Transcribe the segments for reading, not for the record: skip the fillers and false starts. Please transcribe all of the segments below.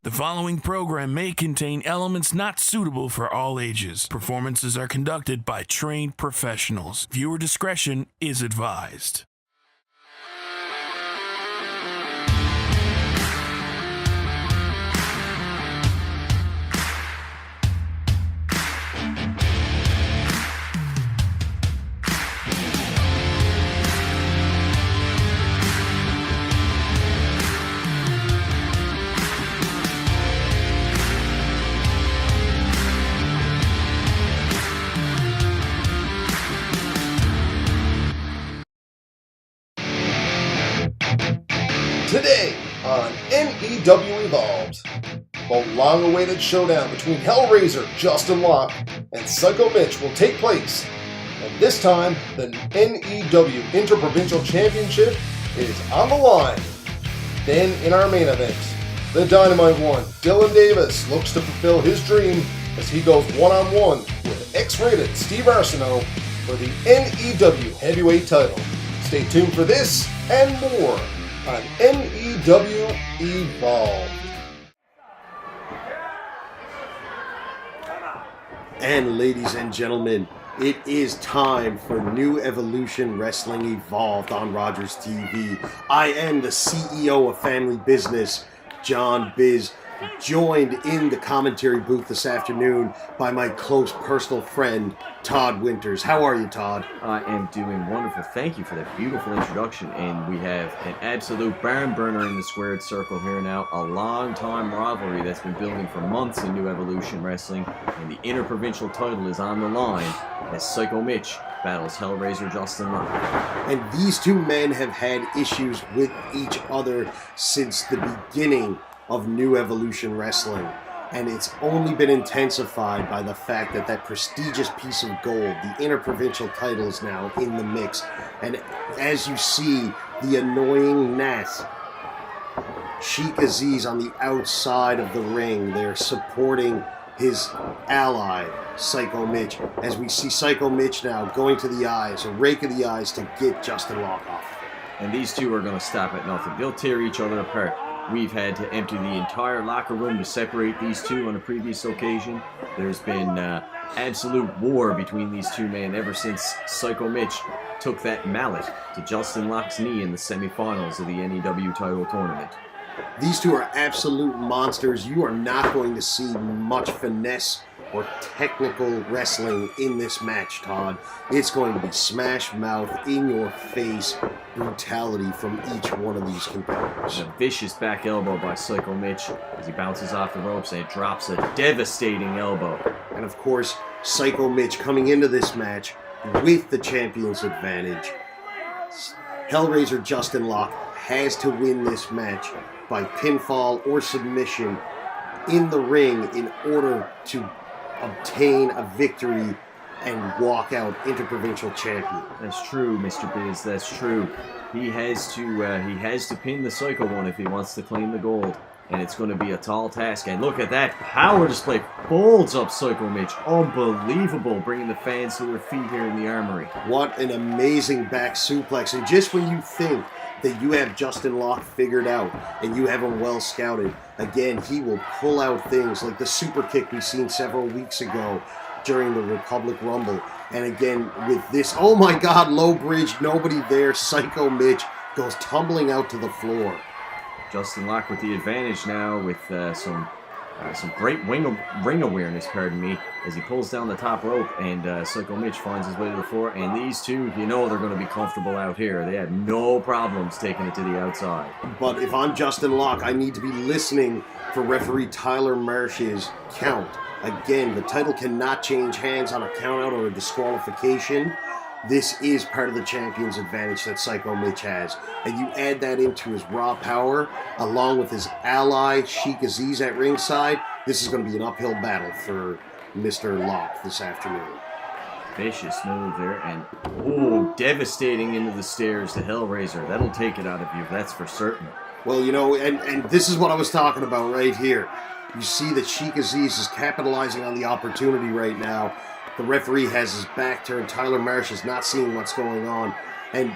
The following program may contain elements not suitable for all ages. Performances are conducted by trained professionals. Viewer discretion is advised. Today on NEW Evolved, the long-awaited showdown between Hellraiser Justin Locke and Psycho Mitch will take place, and this time the NEW Interprovincial Championship is on the line. Then in our main event, the Dynamite one, Dylan Davis, looks to fulfill his dream as he goes one-on-one with X-Rated Steve Arsenault for the NEW Heavyweight title. Stay tuned for this and more on NEW Evolved. And ladies and gentlemen, it is time for New Evolution Wrestling Evolved on Rogers TV. I am the CEO of Family Business, John Biz, joined in the commentary booth this afternoon by my close personal friend, Todd Winters. How are you, Todd? I am doing wonderful. Thank you for that beautiful introduction. And we have an absolute barn burner in the squared circle here now. A long-time rivalry that's been building for months in New Evolution Wrestling. And the Interprovincial title is on the line as Psycho Mitch battles Hellraiser Justin Locke. And these two men have had issues with each other since the beginning of New Evolution Wrestling. And it's only been intensified by the fact that that prestigious piece of gold, the Interprovincial title, is now in the mix. And as you see, the annoying Nat, Sheik Aziz, on the outside of the ring, they're supporting his ally, Psycho Mitch, as we see Psycho Mitch now going to the eyes, a rake of the eyes to get Justin Locke off. And these two are going to stop at nothing. They'll tear each other apart. We've had to empty the entire locker room to separate these two on a previous occasion. There's been absolute war between these two men ever since Psycho Mitch took that mallet to Justin Locke's knee in the semifinals of the NEW title tournament. These two are absolute monsters. You are not going to see much finesse or technical wrestling in this match, Todd. It's going to be smash mouth, in your face brutality from each one of these competitors. A vicious back elbow by Psycho Mitch as he bounces off the ropes and drops a devastating elbow. And of course, Psycho Mitch coming into this match with the champion's advantage. Hellraiser Justin Locke has to win this match by pinfall or submission in the ring in order to obtain a victory and walk out Interprovincial champion. That's true, Mr. Biz. That's true. He has to pin the Psycho one if he wants to claim the gold, and it's going to be a tall task. And look at that power display! Folds up Psycho Mitch. Unbelievable, bringing the fans to their feet here in the Armory. What an amazing back suplex! And just when you think that you have Justin Locke figured out and you have him well scouted, again, he will pull out things like the super kick we've seen several weeks ago during the Republic Rumble. And again, with this, oh my God, low bridge, nobody there, Psycho Mitch goes tumbling out to the floor. Justin Locke with the advantage now with some great ring awareness, pardon me, as he pulls down the top rope, and Psycho Mitch finds his way to the floor. And these two, you know they're going to be comfortable out here. They have no problems taking it to the outside. But if I'm Justin Locke, I need to be listening for referee Tyler Marsh's count. Again, the title cannot change hands on a countout or a disqualification. This is part of the champion's advantage that Psycho Mitch has. And you add that into his raw power, along with his ally, Sheik Aziz, at ringside, this is going to be an uphill battle for Mr. Locke this afternoon. Vicious move there, and devastating into the stairs to Hellraiser. That'll take it out of you, that's for certain. Well, you know, and this is what I was talking about right here. You see that Sheik Aziz is capitalizing on the opportunity right now. The referee has his back turned. Tyler Marsh is not seeing what's going on. And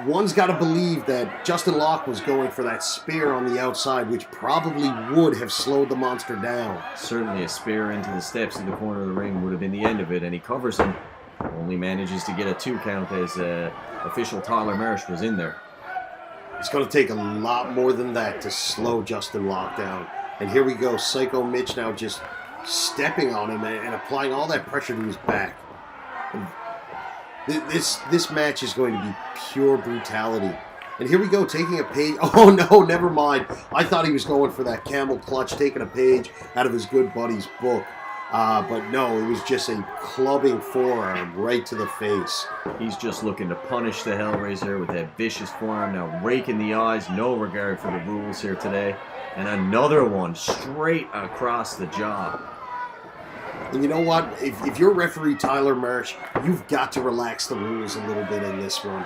one's got to believe that Justin Locke was going for that spear on the outside, which probably would have slowed the monster down. Certainly a spear into the steps in the corner of the ring would have been the end of it, and he covers him. Only manages to get a 2 count as official Tyler Marsh was in there. It's going to take a lot more than that to slow Justin Locke down. And here we go, Psycho Mitch now just stepping on him and applying all that pressure to his back. And this match is going to be pure brutality. And here we go, taking a page. Oh no, never mind. I thought he was going for that camel clutch, taking a page out of his good buddy's book. But no, it was just a clubbing forearm right to the face. He's just looking to punish the Hellraiser with that vicious forearm, now raking the eyes, no regard for the rules here today. And another one straight across the jaw. And you know what? If you're referee Tyler Marsh, you've got to relax the rules a little bit in this one.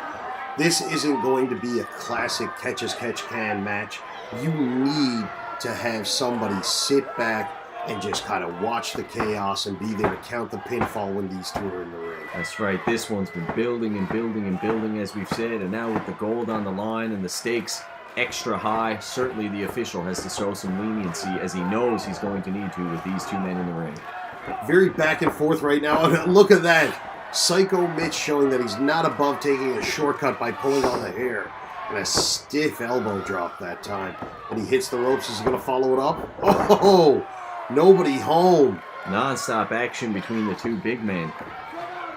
This isn't going to be a classic catch-as-catch-can match. You need to have somebody sit back and just kind of watch the chaos and be there to count the pinfall when these two are in the ring. That's right. This one's been building and building and building, as we've said, and now with the gold on the line and the stakes extra high, certainly the official has to show some leniency, as he knows he's going to need to with these two men in the ring. Very back and forth right now. Look at that. Psycho Mitch showing that he's not above taking a shortcut by pulling on the hair. And a stiff elbow drop that time. And he hits the ropes. Is he going to follow it up? Oh! Nobody home. Non-stop action between the two big men.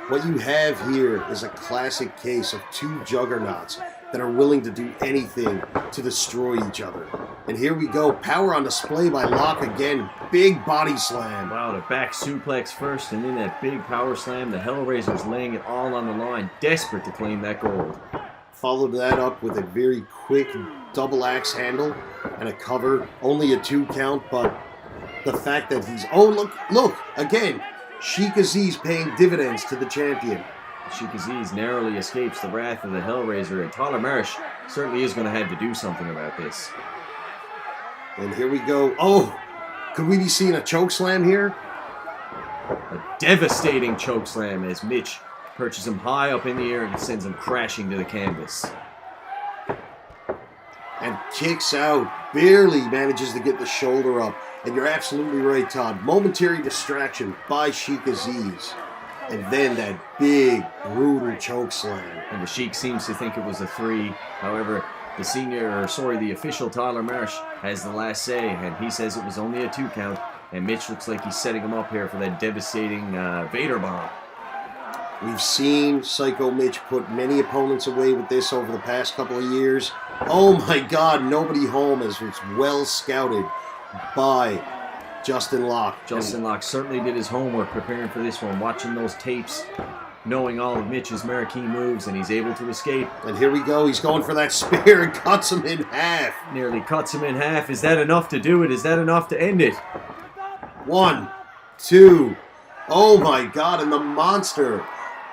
What you have here is a classic case of two juggernauts that are willing to do anything to destroy each other. And here we go. Power on display by Locke again. Big body slam. Wow, the back suplex first, and then that big power slam. The Hellraiser's laying it all on the line, desperate to claim that gold. Followed that up with a very quick double axe handle and a cover. Only a 2 count, but the fact that he's... Oh, look, again. Sheik Aziz paying dividends to the champion. Sheik Aziz narrowly escapes the wrath of the Hellraiser, and Tyler Marsh certainly is going to have to do something about this. And here we go. Oh, could we be seeing a choke slam here? A devastating choke slam as Mitch perches him high up in the air and sends him crashing to the canvas. And kicks out. Barely manages to get the shoulder up. And you're absolutely right, Todd. Momentary distraction by Sheik Aziz. And then that big, brutal choke slam. And the Sheik seems to think it was a 3. However, the official Tyler Marsh has the last say, and he says it was only a 2 count. And Mitch looks like he's setting him up here for that devastating Vader bomb. We've seen Psycho Mitch put many opponents away with this over the past couple of years. Oh my God, nobody home, as it's well scouted by Justin Locke. Justin Locke certainly did his homework preparing for this one, watching those tapes, knowing all of Mitch's marquee moves, and he's able to escape. And here we go, he's going for that spear and cuts him in half. Nearly cuts him in half. Is that enough to do it? Is that enough to end it? 1, 2. Oh my God, and the monster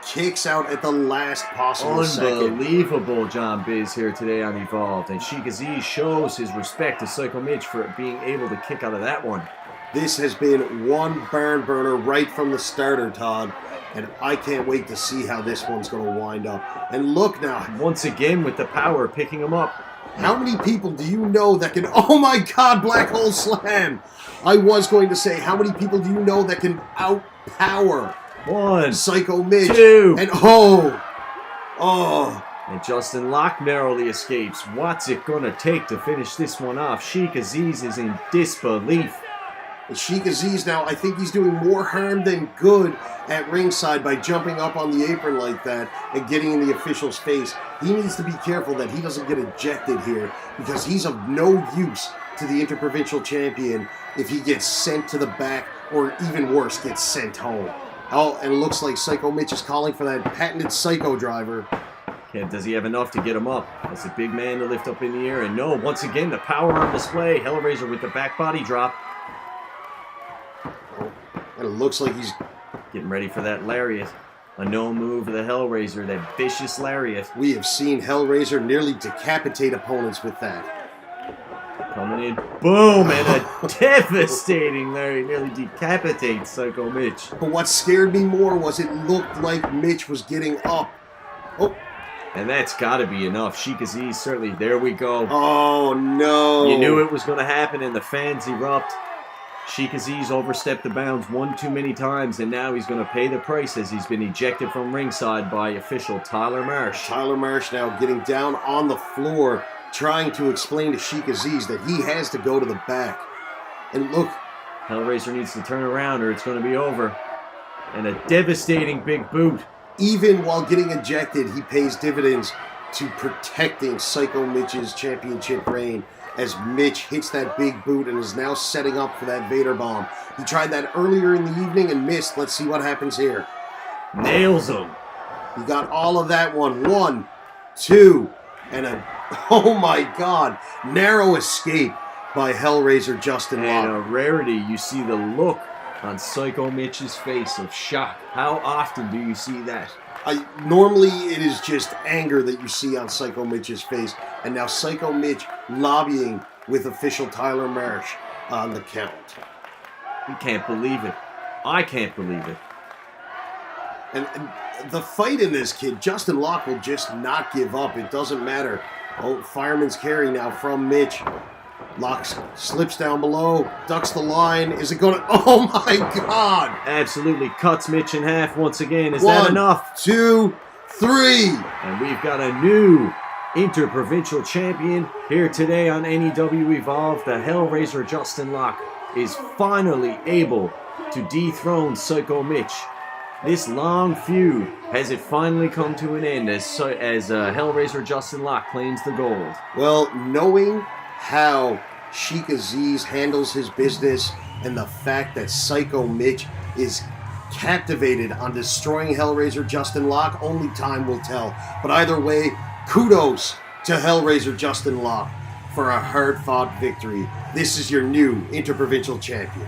kicks out at the last possible second. Unbelievable John Biz here today on Evolved. And Sheik Aziz shows his respect to Psycho Mitch for being able to kick out of that one. This has been one barn burner right from the starter, Todd. And I can't wait to see how this one's going to wind up. And look now. Once again with the power picking him up. How many people do you know that can... Oh my God, Black Hole Slam! I was going to say, how many people do you know that can outpower 1, Psycho Mitch? 2, and and Justin Locke narrowly escapes. What's it gonna take to finish this one off? Sheik Aziz is in disbelief. And Sheik Aziz now, I think he's doing more harm than good at ringside by jumping up on the apron like that and getting in the official's face. He needs to be careful that he doesn't get ejected here, because he's of no use to the Interprovincial Champion if he gets sent to the back, or even worse, gets sent home. Oh, and it looks like Psycho Mitch is calling for that patented Psycho Driver. Okay, does he have enough to get him up? That's a big man to lift up in the air. And no, once again, the power on display. Hellraiser with the back body drop. Oh, and it looks like he's getting ready for that lariat. A known move of the Hellraiser, that vicious lariat. We have seen Hellraiser nearly decapitate opponents with that. Coming in, boom, and a devastating lariat nearly decapitates Psycho Mitch. But what scared me more was it looked like Mitch was getting up. Oh, And that's got to be enough. Sheik Aziz, certainly, there we go. Oh, no. You knew it was going to happen, and the fans erupt. Sheik Aziz overstepped the bounds one too many times, and now he's going to pay the price as he's been ejected from ringside by official Tyler Marsh. Tyler Marsh now getting down on the floor, trying to explain to Sheik Aziz that he has to go to the back. And look, Hellraiser needs to turn around or it's going to be over. And a devastating big boot. even while getting ejected, he pays dividends to protecting Psycho Mitch's championship reign as Mitch hits that big boot and is now setting up for that Vader bomb. He tried that earlier in the evening and missed. Let's see what happens here. Nails him. He got all of that one. 1, 2, and a, oh my God, narrow escape by Hellraiser Justin And a Locke. rarity, you see the look on Psycho Mitch's face of shock. How often do you see that? Normally it is just anger that you see on Psycho Mitch's face, and now Psycho Mitch lobbying with official Tyler Marsh on the count. You can't believe it. I can't believe it. And the fight in this, kid, Justin Locke will just not give up. It doesn't matter. Oh, fireman's carry now from Mitch. Locke slips down below, ducks the line. Is it going to... Oh, my God! Absolutely cuts Mitch in half once again. Is 1, that enough? 2, 3. And we've got a new Interprovincial Champion here today on NEW Evolve. The Hellraiser Justin Locke is finally able to dethrone Psycho Mitch. This long feud, has it finally come to an end as Hellraiser Justin Locke claims the gold? Well, knowing how Sheik Aziz handles his business and the fact that Psycho Mitch is captivated on destroying Hellraiser Justin Locke, only time will tell. But either way, kudos to Hellraiser Justin Locke for a hard-fought victory. This is your new Interprovincial Champion.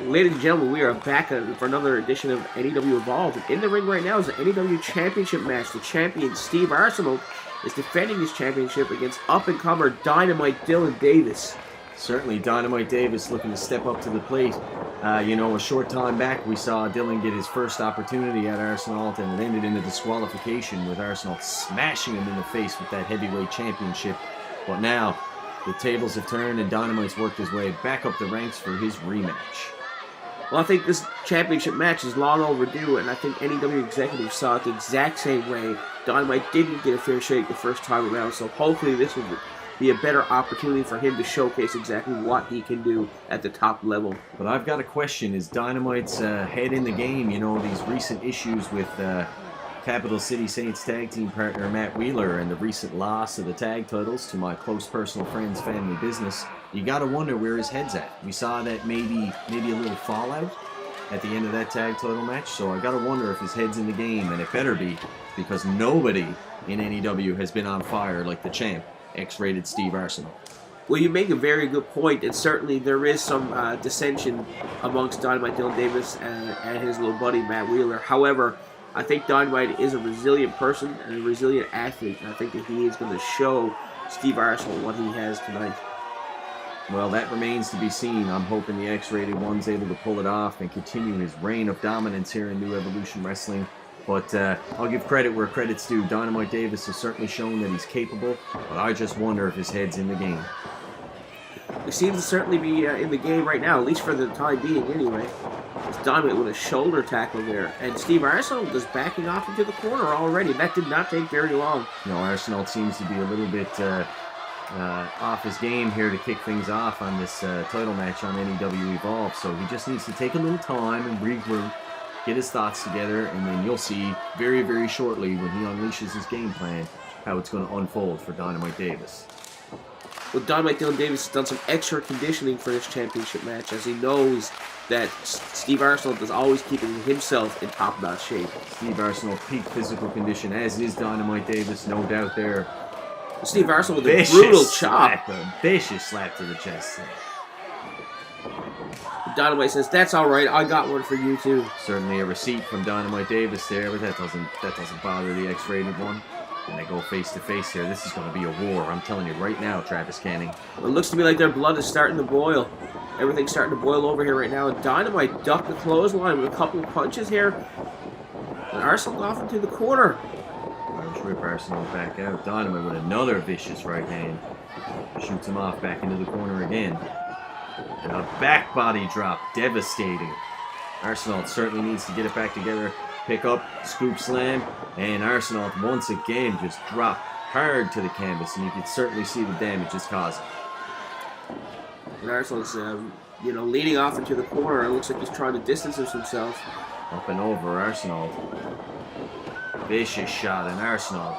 Ladies and gentlemen, we are back for another edition of NEW Evolved. And in the ring right now is the NEW Championship match. The champion, Steve Arsenault, is defending his championship against up-and-comer Dynamite Dylan Davis. Certainly, Dynamite Davis looking to step up to the plate. A short time back, we saw Dylan get his first opportunity at Arsenault, and it ended in a disqualification with Arsenault smashing him in the face with that heavyweight championship. But now, the tables have turned, and Dynamite's worked his way back up the ranks for his rematch. Well, I think this championship match is long overdue, and I think NEW executives saw it the exact same way. Dynamite didn't get a fair shake the first time around, so hopefully this will be a better opportunity for him to showcase exactly what he can do at the top level. But I've got a question. Is Dynamite's head in the game? You know, these recent issues with Capital City Saints tag team partner Matt Wheeler and the recent loss of the tag titles to my close personal friend's family business. You got to wonder where his head's at. We saw that maybe a little fallout at the end of that tag title match, so I got to wonder if his head's in the game, and it better be, because nobody in NEW has been on fire like the champ, X-rated Steve Arsenault. Well, you make a very good point, and certainly there is some dissension amongst Dynamite Dylan Davis and his little buddy Matt Wheeler. However, I think Dynamite is a resilient person and a resilient athlete, and I think that he is going to show Steve Arsenault what he has tonight. Well, that remains to be seen. I'm hoping the X-rated one's able to pull it off and continue his reign of dominance here in New Evolution Wrestling. But I'll give credit where credit's due. Dynamite Davis has certainly shown that he's capable, but I just wonder if his head's in the game. He seems to certainly be in the game right now, at least for the time being anyway. It's Dynamite with a shoulder tackle there. And Steve Arsenault is backing off into the corner already. That did not take very long. You know, Arsenault seems to be a little bit off his game here to kick things off on this title match on NEW Evolve. So he just needs to take a little time and regroup, get his thoughts together, and then you'll see very, very shortly when he unleashes his game plan how it's going to unfold for Dynamite Davis. Well, Dynamite Dylan Davis has done some extra conditioning for this championship match, as he knows that Steve Arsenault is always keeping himself in top-notch shape. Steve Arsenault peak physical condition, as is Dynamite Davis, no doubt there. Steve Arsenault with a brutal chop. A vicious slap to the chest. Dynamite says, "That's all right. I got one for you too." Certainly a receipt from Dynamite Davis there, but that doesn't bother the X-rated one. When they go face to face here, this is going to be a war. I'm telling you right now, Travis Canning. It looks to me like their blood is starting to boil. Everything's starting to boil over here right now. And Dynamite ducked the clothesline with a couple of punches here. And Arsenault off into the corner. Irish Whip Arsenault back out. Dynamite with another vicious right hand. Shoots him off back into the corner again. And a back body drop. Devastating. Arsenault certainly needs to get it back together. Pick up, scoop slam, and Arsenault once again just dropped hard to the canvas, and you can certainly see the damage it's causing. And Arsenault's, leading off into the corner. It looks like he's trying to distance himself. Up and over, Arsenault. Vicious shot, and Arsenault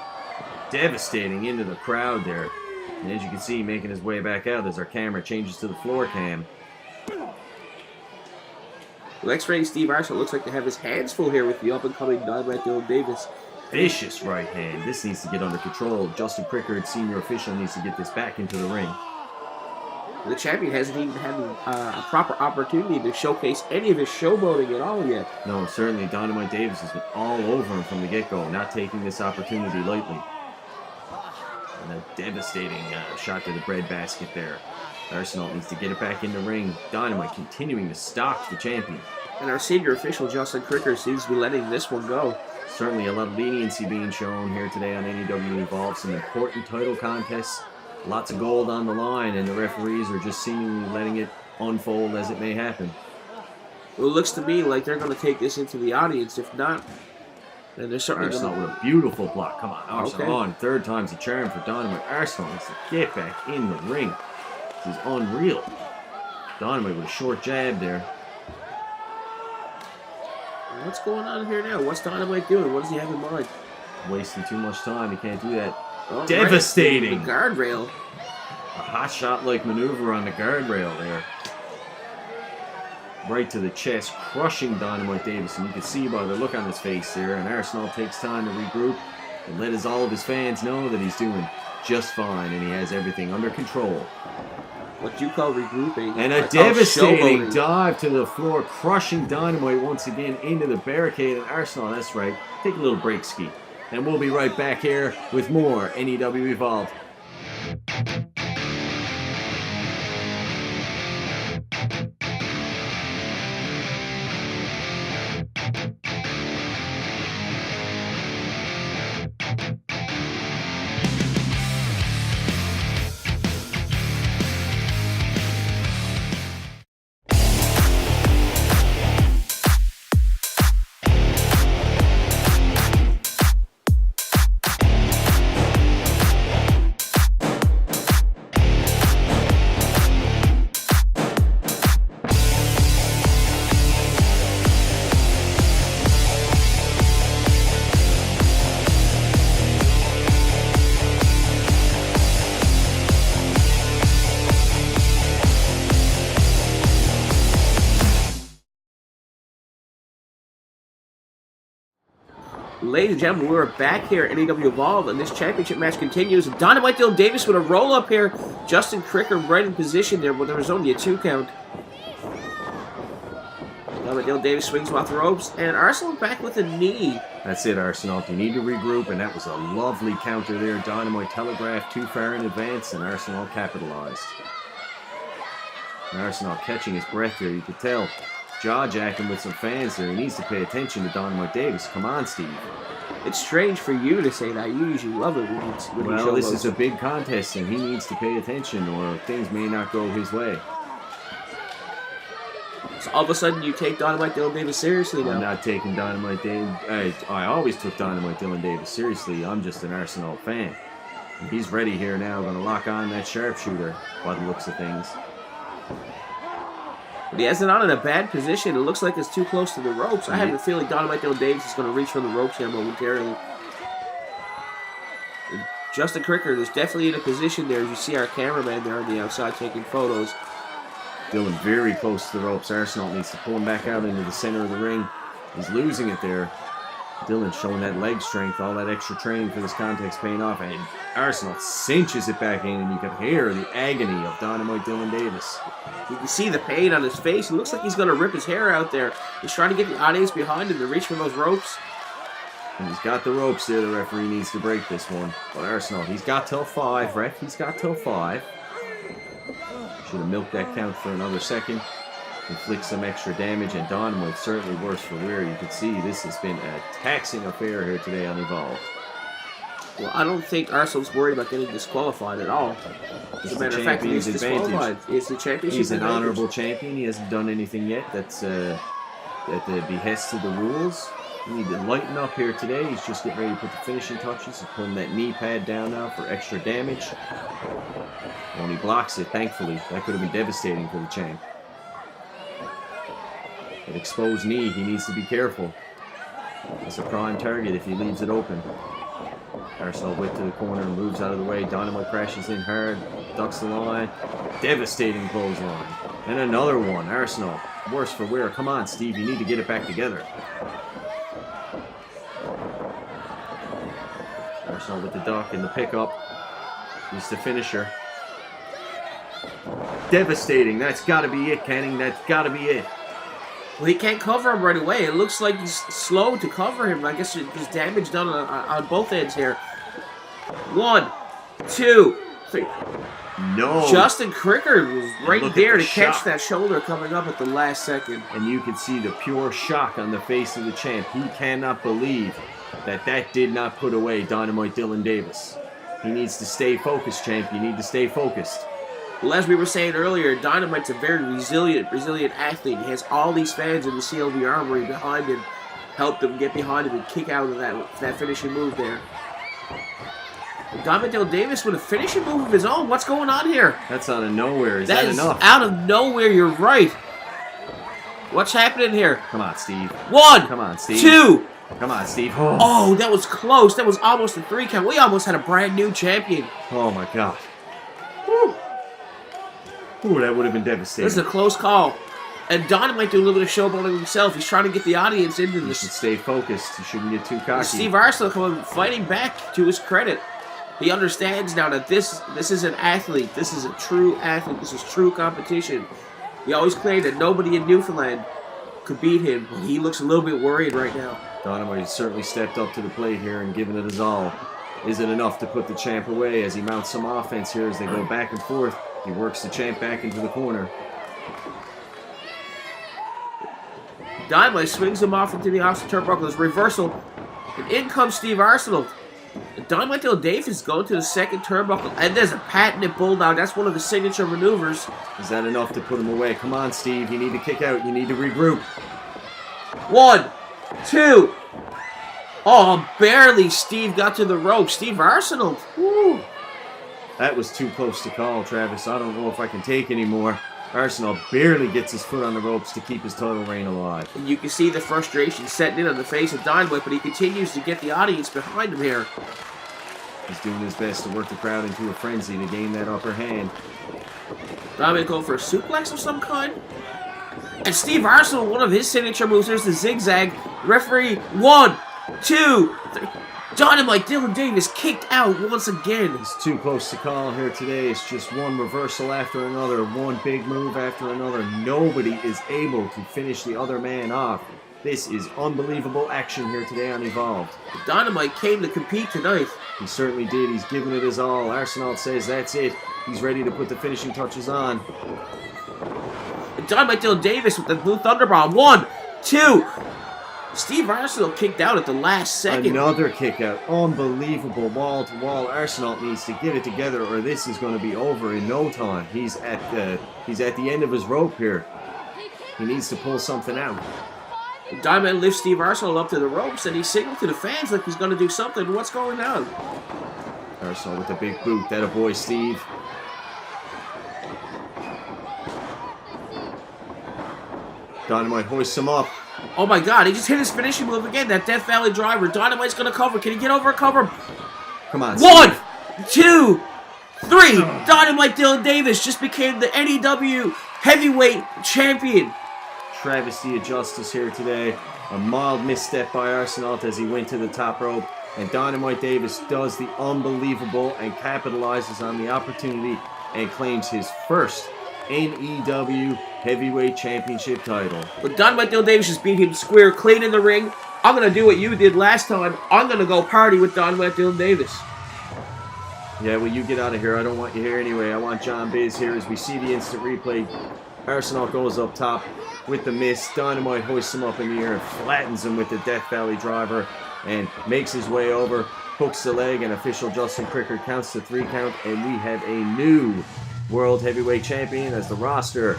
devastating into the crowd there. And as you can see, making his way back out as our camera changes to the floor cam. Well, X-Ray Steve Arsenault looks like to have his hands full here with the up-and-coming Dynamite Dylan Davis. Vicious right hand. This needs to get under control. Justin Prickard, senior official, needs to get this back into the ring. The champion hasn't even had a proper opportunity to showcase any of his showboating at all yet. No, certainly Dynamite Davis has been all over him from the get-go, not taking this opportunity lightly. And a devastating shot to the breadbasket there. Arsenault needs to get it back in the ring. Dynamite continuing to stalk the champion. And our senior official, Justin Cricker, seems to be letting this one go. Certainly a lot of leniency being shown here today on NEW Evolve. Some important title contests. Lots of gold on the line, and the referees are just seemingly letting it unfold as it may happen. Well, it looks to me like they're going to take this into the audience. If not, then they're certainly Arsenault going with a beautiful block. Come on, Arsenault Okay. on. Third time's a charm for Dynamite. Arsenault needs to get back in the ring. This is unreal. Dynamite with a short jab there. What's going on here now? What's Dynamite doing? What does he have in mind? Wasting too much time. He can't do that. Oh, Devastating. Right. The guardrail. A hot shot-like maneuver on the guardrail there. Right to the chest, crushing Dynamite Davis. And you can see by the look on his face there. And Arsenault takes time to regroup and let all of his fans know that he's doing just fine and he has everything under control. What you call regrouping. And a devastating dive to the floor, crushing Dynamite once again into the barricade. And Arsenault, that's right, take a little break, Ski. And we'll be right back here with more NEW Evolve. Ladies and gentlemen, we're back here at NEW Evolve, and this championship match continues. Dynamite Dylan Davis with a roll-up here. Justin Cricker right in position there, but there was only a 2 count. Dynamite Dylan Davis swings him off the ropes, and Arsenault back with a knee. That's it, Arsenault. You need to regroup, and that was a lovely counter there. Dynamite telegraphed too far in advance, and Arsenault capitalized. And Arsenault catching his breath there, you could tell. Jaw-jacking with some fans there. He needs to pay attention to Dynamite Davis. Come on, Steve. It's strange for you to say that. You usually love it when you show Well, this those. is a big contest, and he needs to pay attention, or things may not go his way. So all of a sudden, you take Dynamite Dylan Davis seriously now. I'm not taking Dynamite Davis. I always took Dynamite Dylan Davis seriously. I'm just an Arsenault fan. And he's ready here now, going to lock on that sharpshooter by the looks of things. But he has it on in a bad position. It looks like it's too close to the ropes. I have a feeling Dynamite Dylan Davis is going to reach for the ropes here momentarily. And Justin Cricker is definitely in a position there. As you see our cameraman there on the outside taking photos. Dylan very close to the ropes. Arsenault needs to pull him back out into the center of the ring. He's losing it there. Dylan showing that leg strength, all that extra training for this contest paying off. And Arsenault cinches it back in, and you can hear the agony of Dynamite Dylan Davis. You can see the pain on his face. It looks like he's going to rip his hair out there. He's trying to get the audience behind him to reach for those ropes. And he's got the ropes there. The referee needs to break this one. But Arsenault, he's got till 5, ref. He's got till 5. Should have milked that count for another second. Inflict some extra damage, and Dynamite certainly worse for wear. You can see this has been a taxing affair here today on Evolve. Well, I don't think Arsenault's worried about getting disqualified at all. As a matter of fact, he's disqualified. It's the championship. He's an honorable champion. He hasn't done anything yet that's at the behest of the rules. You need to lighten up here today. He's just getting ready to put the finishing touches. He's putting that knee pad down now for extra damage. When he blocks it, thankfully, that could have been devastating for the champ. That exposed knee, he needs to be careful. It's a prime target if he leaves it open. Arsenault whip to the corner, moves out of the way. Dynamite crashes in hard, ducks the line. Devastating clothesline. And another one. Arsenault, worse for wear. Come on, Steve, you need to get it back together. Arsenault with the duck and the pickup. He's the finisher. Devastating. That's got to be it, Canning. That's got to be it. Well, he can't cover him right away. It looks like he's slow to cover him. I guess there's damage done on both ends here. 1, 2, 3. No. Justin Cricker was right there to catch shock. that shoulder coming up at the last second. And you can see the pure shock on the face of the champ. He cannot believe that did not put away Dynamite Dylan Davis. He needs to stay focused, champ. You need to stay focused. Well, as we were saying earlier, Dynamite's a very resilient athlete. He has all these fans in the CLB Armory behind him, help them get behind him and kick out of that finishing move there. Dynamite Dylan Davis with a finishing move of his own. What's going on here? That's out of nowhere. Is that that enough? Out of nowhere, you're right. What's happening here? Come on, Steve. 1, Come on, Steve. 2. Come on, Steve. Oh, that was close. That was almost a 3 count. We almost had a brand new champion. Oh my God. Woo. Ooh, that would have been devastating. This is a close call. And Dynamite doing a little bit of showboating himself. He's trying to get the audience into You this. should stay focused. You shouldn't get too cocky. Steve Arsenault coming fighting back to his credit. He understands now that this is an athlete. This is a true athlete. This is true competition. He always claimed that nobody in Newfoundland could beat him, but he looks a little bit worried right now. Dynamite has certainly stepped up to the plate here and given it his all. Is it enough to put the champ away as he mounts some offense here as they go back and forth? He works the champ back into the corner. Dynamite swings him off into the opposite turnbuckle. There's reversal. And in comes Steve Arsenault. Dynamite Dylan Davis going to the second turnbuckle. And there's a patented bulldog. That's one of the signature maneuvers. Is that enough to put him away? Come on, Steve. You need to kick out. You need to regroup. 1, 2. Oh, barely Steve got to the rope. Steve Arsenault. Woo. That was too close to call, Travis. I don't know if I can take anymore. Arsenault barely gets his foot on the ropes to keep his title reign alive. And you can see the frustration setting in on the face of Dynamite, but he continues to get the audience behind him here. He's doing his best to work the crowd into a frenzy to gain that upper hand. Dynamite going for a suplex of some kind. And Steve Arsenault, one of his signature moves, there's the zigzag. Referee, 1, 2, 3. Dynamite Dylan Davis kicked out once again. It's too close to call here today. It's just one reversal after another, one big move after another. Nobody is able to finish the other man off. This is unbelievable action here today on Evolved. Dynamite came to compete tonight. He certainly did. He's given it his all. Arsenault says that's it. He's ready to put the finishing touches on. And Dynamite Dylan Davis with the blue Thunderbomb. 1, 2. Steve Arsenault kicked out at the last second. Another kick out. Unbelievable wall to wall. Arsenault needs to get it together or this is going to be over in no time. He's at the end of his rope here. He needs to pull something out. Dynamite lifts Steve Arsenault up to the ropes and he signaled to the fans like he's going to do something. What's going on? Arsenault with the big boot. That a boy, Steve. Dynamite hoists him up. Oh my God, he just hit his finishing move again. That Death Valley driver. Dynamite's going to cover. Can he get over and cover? Come on, One, Steve. 2, 3. Dynamite Dylan Davis just became the NEW heavyweight champion. Travesty of justice here today. A mild misstep by Arsenault as he went to the top rope. And Dynamite Davis does the unbelievable and capitalizes on the opportunity and claims his first NEW Heavyweight Championship title. But Dynamite Dylan Davis just beat him square clean in the ring. I'm going to do what you did last time. I'm going to go party with Dynamite Dylan Davis. Yeah, well, you get out of here. I don't want you here anyway. I want John Biz here as we see the instant replay. Arsenault goes up top with the miss. Dynamite hoists him up in the air and flattens him with the Death Valley driver and makes his way over, hooks the leg, and official Justin Prickard counts the 3 count, and we have a new World Heavyweight Champion as the roster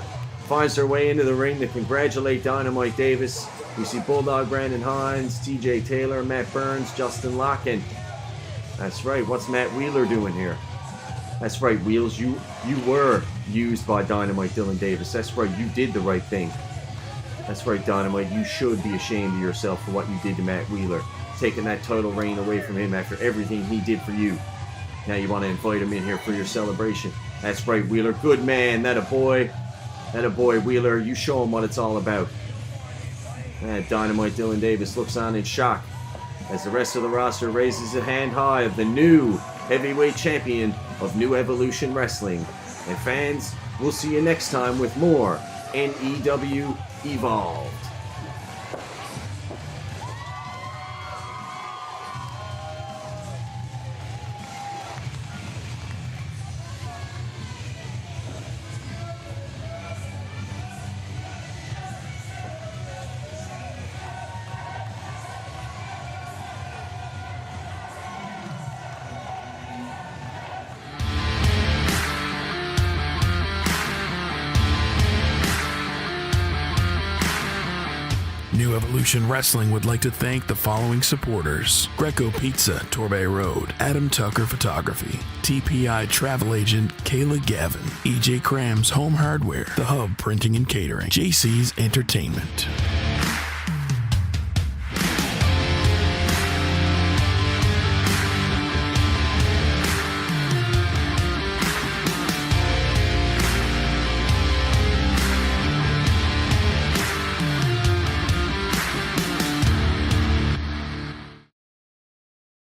finds their way into the ring to congratulate Dynamite Davis. We see Bulldog Brandon Hines, TJ Taylor, Matt Burns, Justin Locken. That's right, what's Matt Wheeler doing here? That's right, Wheels, you were used by Dynamite Dylan Davis. That's right, you did the right thing. That's right, Dynamite, you should be ashamed of yourself for what you did to Matt Wheeler. Taking that title reign away from him after everything he did for you. Now you want to invite him in here for your celebration. That's right, Wheeler. Good man. That a boy, Wheeler. You show him what it's all about. And Dynamite Dylan Davis looks on in shock as the rest of the roster raises a hand high of the new heavyweight champion of New Evolution Wrestling. And fans, we'll see you next time with more NEW Evolved. New Evolution Wrestling would like to thank the following supporters: Greco Pizza, Torbay Road; Adam Tucker Photography; TPI Travel Agent Kayla Gavin; EJ Krams Home Hardware; The Hub Printing and Catering; JC's Entertainment.